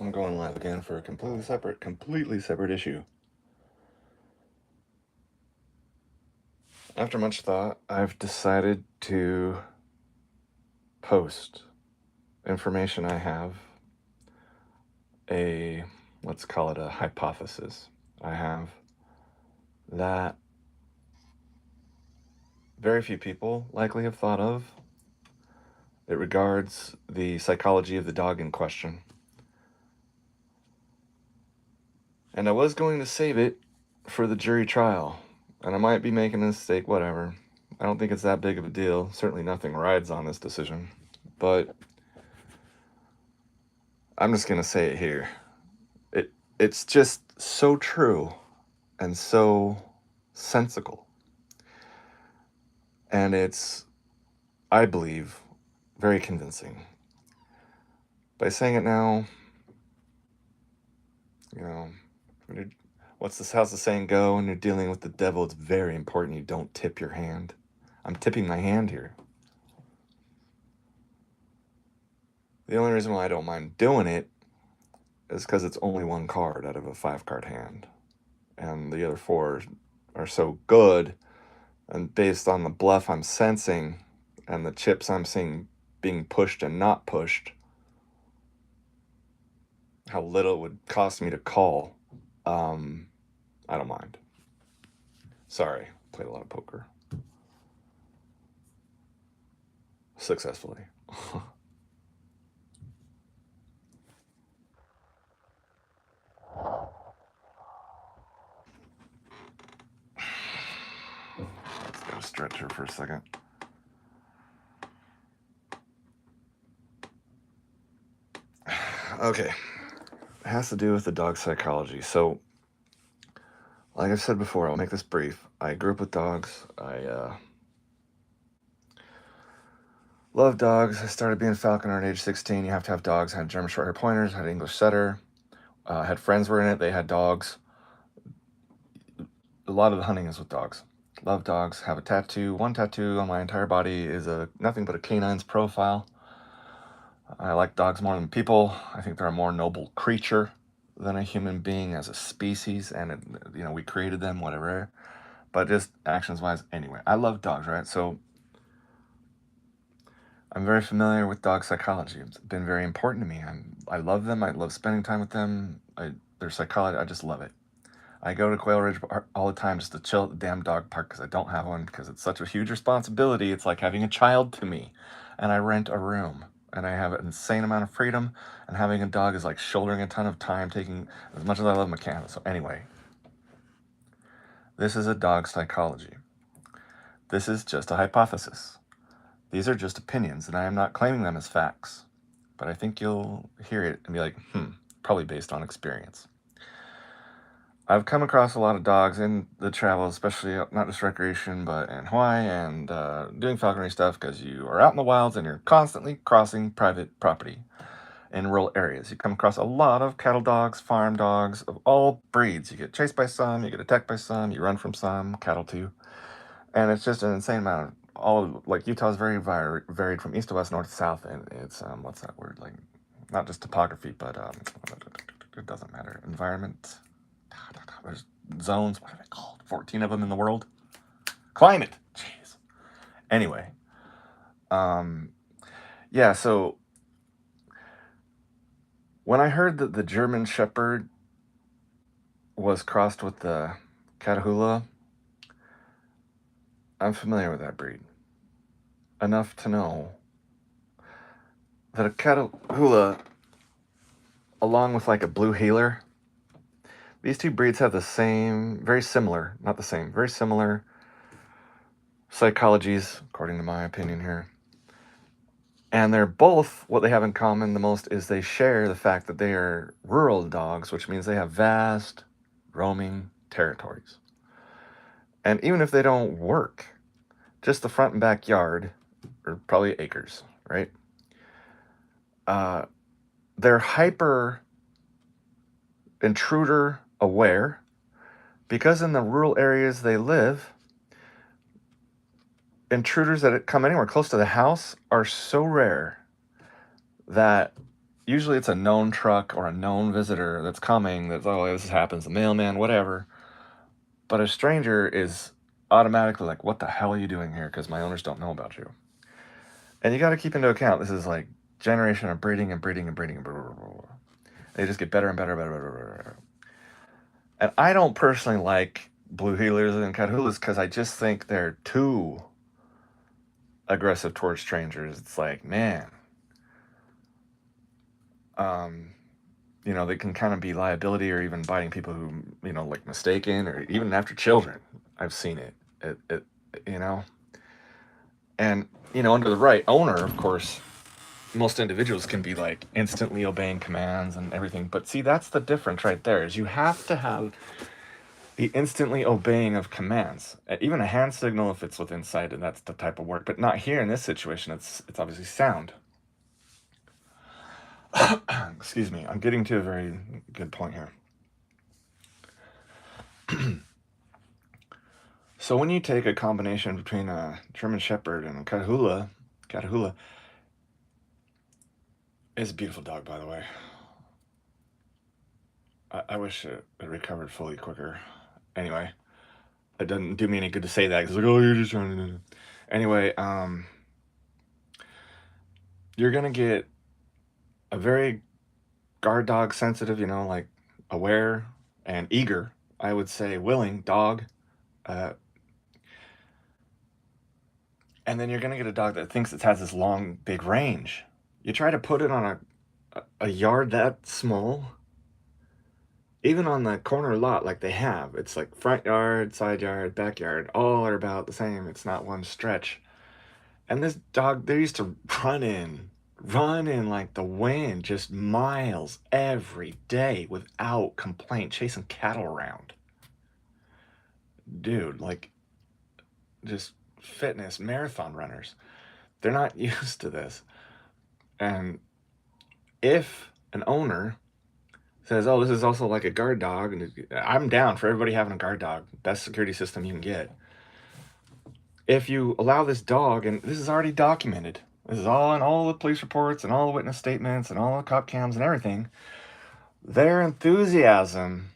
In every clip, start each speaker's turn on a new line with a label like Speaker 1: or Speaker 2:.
Speaker 1: I'm going live again for a completely separate issue. After much thought, I've decided to post information I have, let's call it a hypothesis I have, that very few people likely have thought of. It regards the psychology of the dog in question. And I was going to save it for the jury trial, and I might be making a mistake, whatever. I don't think it's that big of a deal. Certainly nothing rides on this decision. But I'm just going to say it here. It's just so true and so sensical. And it's, I believe, very convincing. By saying it now, how's the saying go? When you're dealing with the devil, it's very important you don't tip your hand. I'm tipping my hand here. The only reason why I don't mind doing it is because it's only one card out of a 5-card hand. And the other 4 are so good, and based on the bluff I'm sensing and the chips I'm seeing being pushed and not pushed, how little it would cost me to call, I don't mind. Sorry, played a lot of poker. Successfully. Let's go stretch her for a second. Okay. It has to do with the dog psychology. So, like I've said before, I'll make this brief. I grew up with dogs. I love dogs. I started being a falconer at age 16. You have to have dogs. I had German Shorthair Pointers. I had English Setter. I had friends were in it. They had dogs. A lot of the hunting is with dogs. Love dogs. Have a tattoo. One tattoo on my entire body is nothing but a canine's profile. I like dogs more than people. I think they're a more noble creature than a human being as a species, and we created them, whatever. But just actions-wise, anyway, I love dogs, right? So I'm very familiar with dog psychology. It's been very important to me. I love them. I love spending time with them. Their psychology, I just love it. I go to Quail Ridge all the time just to chill at the damn dog park because I don't have one, because it's such a huge responsibility. It's like having a child to me. And I rent a room, and I have an insane amount of freedom, and having a dog is like shouldering a ton of time, taking as much as I love mechanics. So anyway, this is a dog psychology. This is just a hypothesis. These are just opinions, and I am not claiming them as facts. But I think you'll hear it and be like, probably based on experience. I've come across a lot of dogs in the travel, especially not just recreation, but in Hawaii and doing falconry stuff, because you are out in the wilds and you're constantly crossing private property in rural areas. You come across a lot of cattle dogs, farm dogs of all breeds. You get chased by some, you get attacked by some, you run from some, cattle too. And it's just an insane amount of Utah's very varied from east to west, north to south, and it's, what's that word? Like, not just topography, but it doesn't matter. Environment. There's zones. What are they called? 14 of them in the world. Climate. Jeez. Anyway. Yeah, so when I heard that the German Shepherd was crossed with the Catahoula, I'm familiar with that breed enough to know that a Catahoula, along with like a blue heeler, these two breeds have the same, very similar, not the same, very similar psychologies, according to my opinion here. And they're both, what they have in common the most is they share the fact that they are rural dogs, which means they have vast roaming territories. And even if they don't work, just the front and backyard are probably acres, right? They're hyper intruder aware, because in the rural areas they live, intruders that come anywhere close to the house are so rare that usually it's a known truck or a known visitor that's coming, that's, oh, this happens, the mailman, whatever. But a stranger is automatically like, what the hell are you doing here? Because my owners don't know about you. And you got to keep into account, this is like generation of breeding and breeding and breeding and blah, blah, blah, blah. They just get better and better, better, better, better, better. And I don't personally like blue heelers and Catahoula's because I just think they're too aggressive towards strangers. It's like, man, you know, they can kind of be liability or even biting people who, you know, like mistaken, or even after children. I've seen it, you know. And, you know, under the right owner, of course, most individuals can be like instantly obeying commands and everything. But see, that's the difference right there, is you have to have the instantly obeying of commands. Even a hand signal, if it's within sight, and that's the type of work. But not here in this situation. It's obviously sound. Excuse me. I'm getting to a very good point here. So when you take a combination between a German Shepherd and a Catahoula is a beautiful dog, by the way. I wish it recovered fully quicker. Anyway, it doesn't do me any good to say that, because like, oh, you're just trying to... Anyway, you're gonna get a very guard dog sensitive, you know, like aware and eager, I would say willing dog. And then you're gonna get a dog that thinks it has this long, big range. You try to put it on a yard that small, even on the corner lot like they have, it's like front yard, side yard, backyard, all are about the same. It's not one stretch. And this dog, they used to run in like the wind, just miles every day without complaint, chasing cattle around. Dude, like, just fitness marathon runners. They're not used to this. And if an owner says, oh, this is also like a guard dog, and I'm down for everybody having a guard dog, best security system you can get. If you allow this dog, and this is already documented, this is all in all the police reports and all the witness statements and all the cop cams and everything, their enthusiasm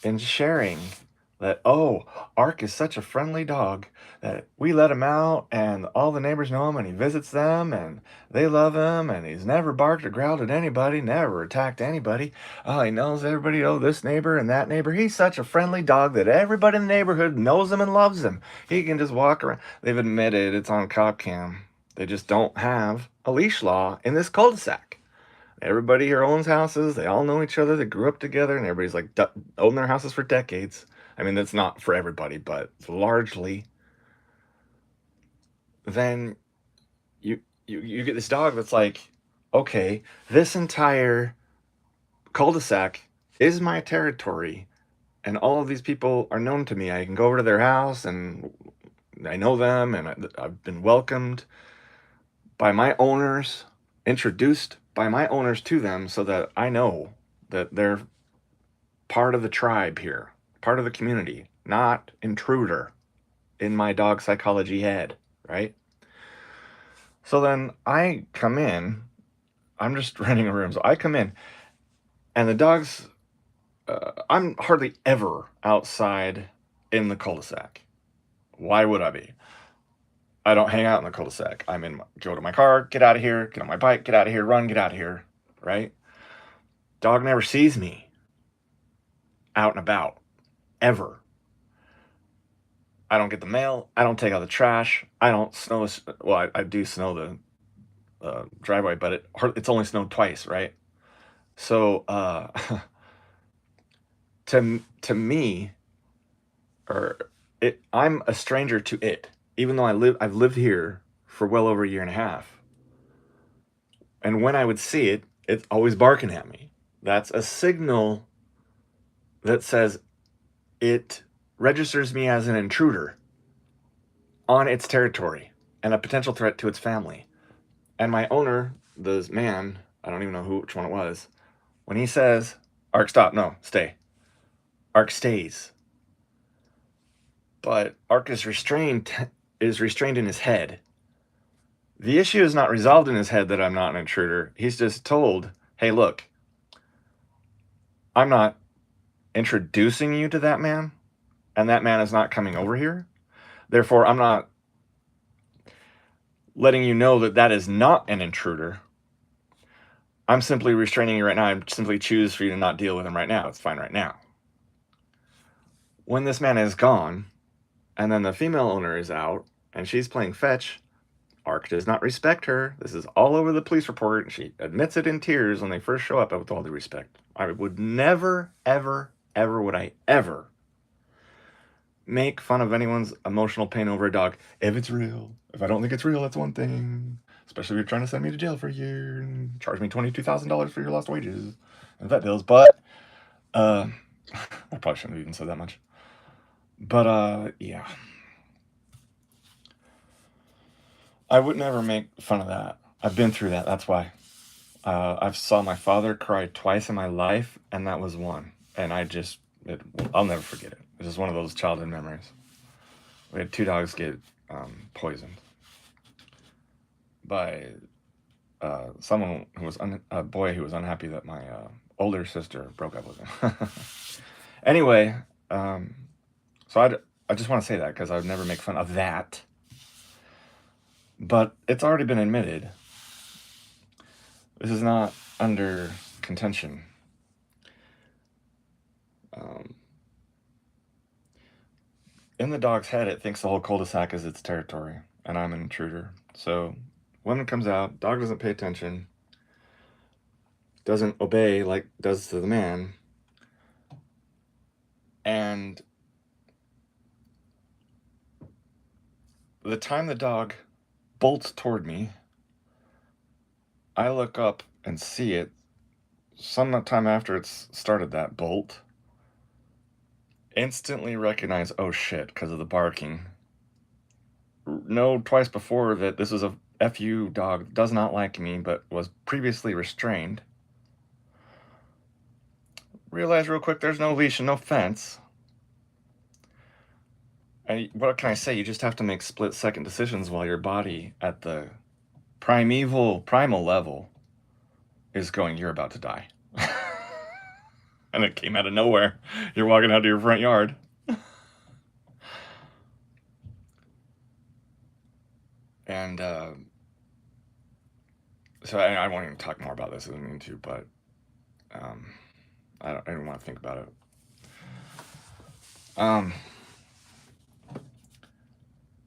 Speaker 1: in sharing that, oh, Ark is such a friendly dog that we let him out and all the neighbors know him and he visits them and they love him and he's never barked or growled at anybody, never attacked anybody. Oh, he knows everybody, oh, this neighbor and that neighbor. He's such a friendly dog that everybody in the neighborhood knows him and loves him. He can just walk around. They've admitted it's on cop cam. They just don't have a leash law in this cul-de-sac. Everybody here owns houses. They all know each other. They grew up together, and everybody's like owned their houses for decades. I mean, that's not for everybody, but largely. Then you get this dog that's like, okay, this entire cul-de-sac is my territory, and all of these people are known to me. I can go over to their house, and I know them, and I've been welcomed by my owners, introduced by my owners to them, so that I know that they're part of the tribe here, part of the community, not intruder in my dog psychology head, right? So then I come in, I'm just renting a room, so I come in, and the dog's, I'm hardly ever outside in the cul-de-sac. Why would I be? I don't hang out in the cul-de-sac. Go to my car, get out of here, get on my bike, get out of here, run, get out of here, right? Dog never sees me out and about, ever. I don't get the mail. I don't take out the trash. I don't snow. Well, I do snow the driveway, but it's only snowed twice, right? So to me, I'm a stranger to it, even though I've lived here for well over a year and a half. And when I would see it, it's always barking at me. That's a signal that says it registers me as an intruder on its territory and a potential threat to its family. And my owner, this man, I don't even know which one it was, when he says, Ark, stop, no, stay. Ark stays. But Ark is restrained in his head. The issue is not resolved in his head that I'm not an intruder. He's just told hey, look, I'm not introducing you to that man, and that man is not coming over here. Therefore, I'm not letting you know that that is not an intruder. I'm simply restraining you right now. I simply choose for you to not deal with him right now. It's fine right now. When this man is gone, and then the female owner is out, and she's playing fetch, Ark does not respect her. This is all over the police report, and she admits it in tears when they first show up, with all due respect. I would never, ever, ever would I ever make fun of anyone's emotional pain over a dog if it's real. If I don't think it's real, that's one thing. Especially if you're trying to send me to jail for a year and charge me $22,000 for your lost wages and vet bills. But I probably shouldn't have even said that much. But yeah, I would never make fun of that. I've been through that. That's why. I've saw my father cry twice in my life, and that was one. And I'll never forget it. It's just one of those childhood memories. We had 2 dogs get poisoned by someone who was a boy who was unhappy that my older sister broke up with him. Anyway, so I just want to say that because I would never make fun of that. But it's already been admitted. This is not under contention. In the dog's head, it thinks the whole cul-de-sac is its territory, and I'm an intruder. So woman comes out, dog doesn't pay attention, doesn't obey like does to the man, and the time the dog bolts toward me, I look up and see it sometime after it's started that bolt, instantly recognize, oh shit, because of the barking. Know twice before that this is a FU dog, does not like me, but was previously restrained. Realize real quick there's no leash and no fence. And what can I say? You just have to make split-second decisions while your body at the primal level is going, you're about to die. And it came out of nowhere. You're walking out to your front yard. And so I won't even talk more about this. I didn't mean to, but I don't want to think about it.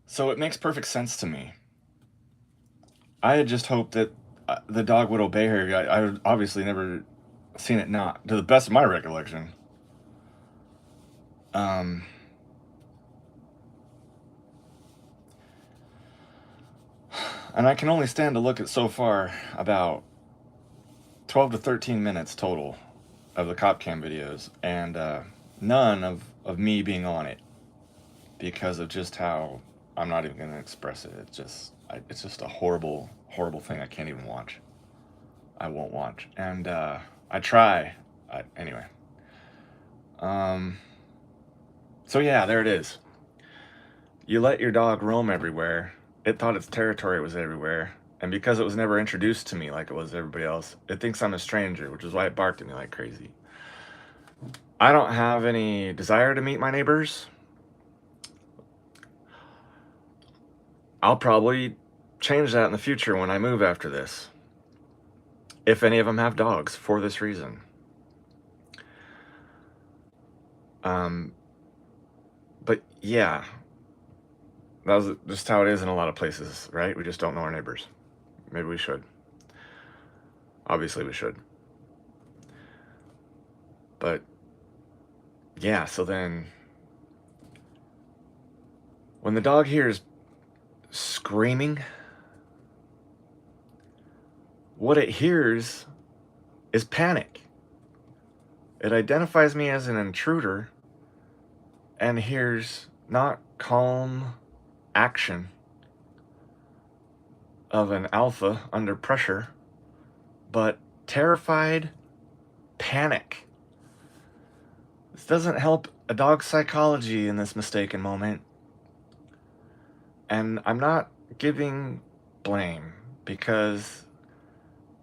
Speaker 1: So it makes perfect sense to me. I had just hoped that the dog would obey her. I obviously never seen it not, to the best of my recollection. And I can only stand to look at so far about 12 to 13 minutes total of the cop cam videos, and none of me being on it because of just how I'm not even going to express it. It's just a horrible, horrible thing I can't even watch. I won't watch. And I try. Anyway. So yeah, there it is. You let your dog roam everywhere. It thought its territory was everywhere. And because it was never introduced to me like it was to everybody else, it thinks I'm a stranger, which is why it barked at me like crazy. I don't have any desire to meet my neighbors. I'll probably change that in the future when I move after this. If any of them have dogs for this reason. But yeah, that was just how it is in a lot of places, right? We just don't know our neighbors. Maybe we should. Obviously we should. But yeah, so then when the dog hears screaming, what it hears is panic. It identifies me as an intruder and hears not calm action of an alpha under pressure, but terrified panic. This doesn't help a dog's psychology in this mistaken moment. And I'm not giving blame, because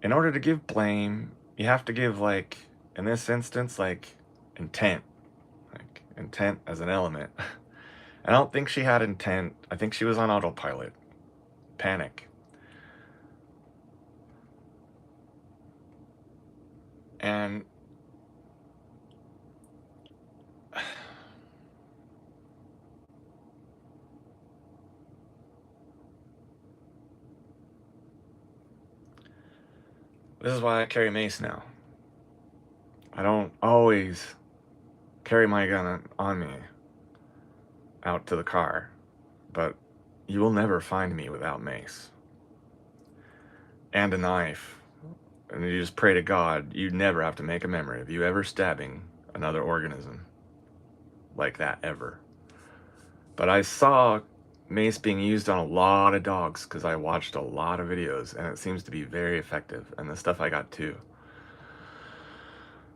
Speaker 1: in order to give blame, you have to give, like, in this instance, like, intent. Like, intent as an element. I don't think she had intent. I think she was on autopilot. Panic. And this is why I carry mace now. I don't always carry my gun on me out to the car, but you will never find me without mace and a knife. And you just pray to God you never have to make a memory of you ever stabbing another organism like that ever. But I saw mace being used on a lot of dogs because I watched a lot of videos, and it seems to be very effective, and the stuff I got too.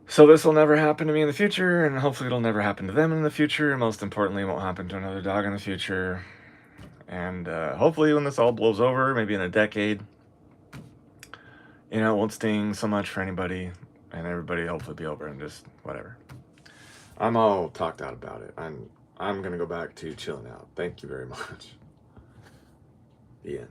Speaker 1: So this will never happen to me in the future, and hopefully it'll never happen to them in the future, and most importantly, it won't happen to another dog in the future. And hopefully when this all blows over, maybe in a decade, you know, it won't sting so much for anybody, and everybody hopefully be over and just whatever. I'm all talked out about it. I'm gonna go back to chilling out. Thank you very much. The end.